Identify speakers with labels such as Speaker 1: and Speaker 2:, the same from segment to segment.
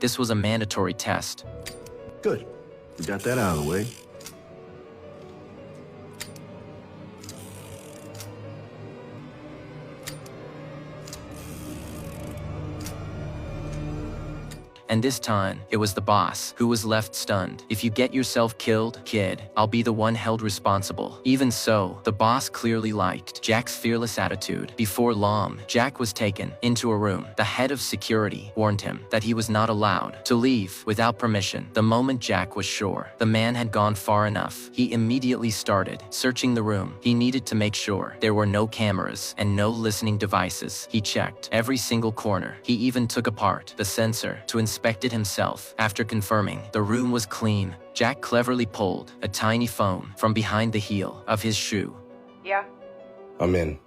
Speaker 1: This was a mandatory test.
Speaker 2: Good. We got that out of the way.
Speaker 1: And this time, it was the boss who was left stunned. "If you get yourself killed, kid, I'll be the one held responsible." Even so, the boss clearly liked Jack's fearless attitude. Before long, Jack was taken into a room. The head of security warned him that he was not allowed to leave without permission. The moment Jack was sure the man had gone far enough, he immediately started searching the room. He needed to make sure there were no cameras and no listening devices. He checked every single corner. He even took apart the sensor to inspect it himself. After confirming the room was clean, Jack cleverly pulled a tiny phone from behind the heel of his shoe.
Speaker 3: Yeah.
Speaker 2: I'm in.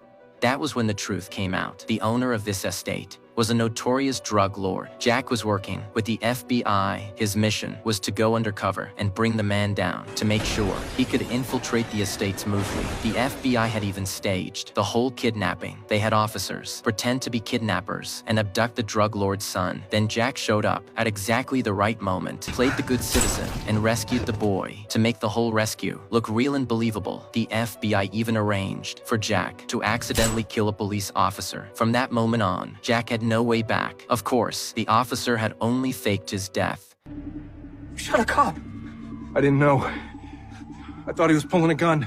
Speaker 1: That was when the truth came out. The owner of this estate was a notorious drug lord. Jack was working with the FBI. His mission was to go undercover and bring the man down to make sure he could infiltrate the estate smoothly. The FBI had even staged the whole kidnapping. They had officers pretend to be kidnappers and abduct the drug lord's son. Then Jack showed up at exactly the right moment, played the good citizen, and rescued the boy. To make the whole rescue look real and believable, the FBI even arranged for Jack to accidentally kill a police officer. From that moment on, Jack had no way back. Of course, the officer had only faked his death.
Speaker 4: You shot a cop. I didn't know. I thought he was pulling a gun.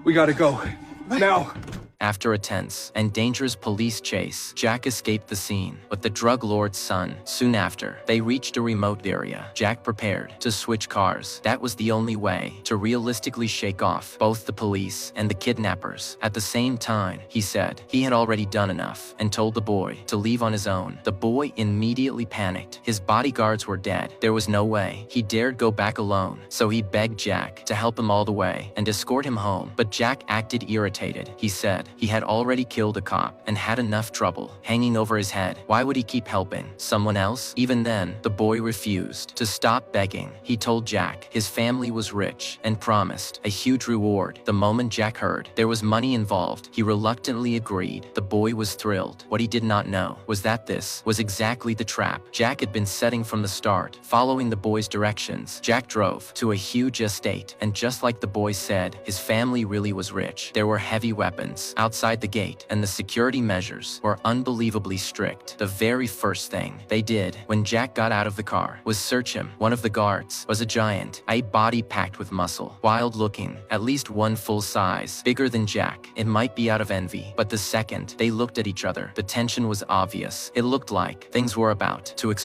Speaker 4: We gotta go. Now.
Speaker 1: After a tense and dangerous police chase, Jack escaped the scene with the drug lord's son. Soon after, they reached a remote area. Jack prepared to switch cars. That was the only way to realistically shake off both the police and the kidnappers. At the same time, he said he had already done enough and told the boy to leave on his own. The boy immediately panicked. His bodyguards were dead. There was no way he dared go back alone, so he begged Jack to help him all the way and escort him home. But Jack acted irritated. He said he had already killed a cop and had enough trouble hanging over his head. Why would he keep helping someone else? Even then, the boy refused to stop begging. He told Jack his family was rich and promised a huge reward. The moment Jack heard there was money involved, he reluctantly agreed. The boy was thrilled. What he did not know was that this was exactly the trap Jack had been setting from the start. Following the boy's directions, Jack drove to a huge estate, and just like the boy said, his family really was rich. There were heavy weapons outside the gate, and the security measures were unbelievably strict. The very first thing they did when Jack got out of the car was search him. One of the guards was a giant, a body packed with muscle, wild looking, at least one full size bigger than Jack. It might be out of envy, but the second they looked at each other, the tension was obvious. It looked like things were about to explode.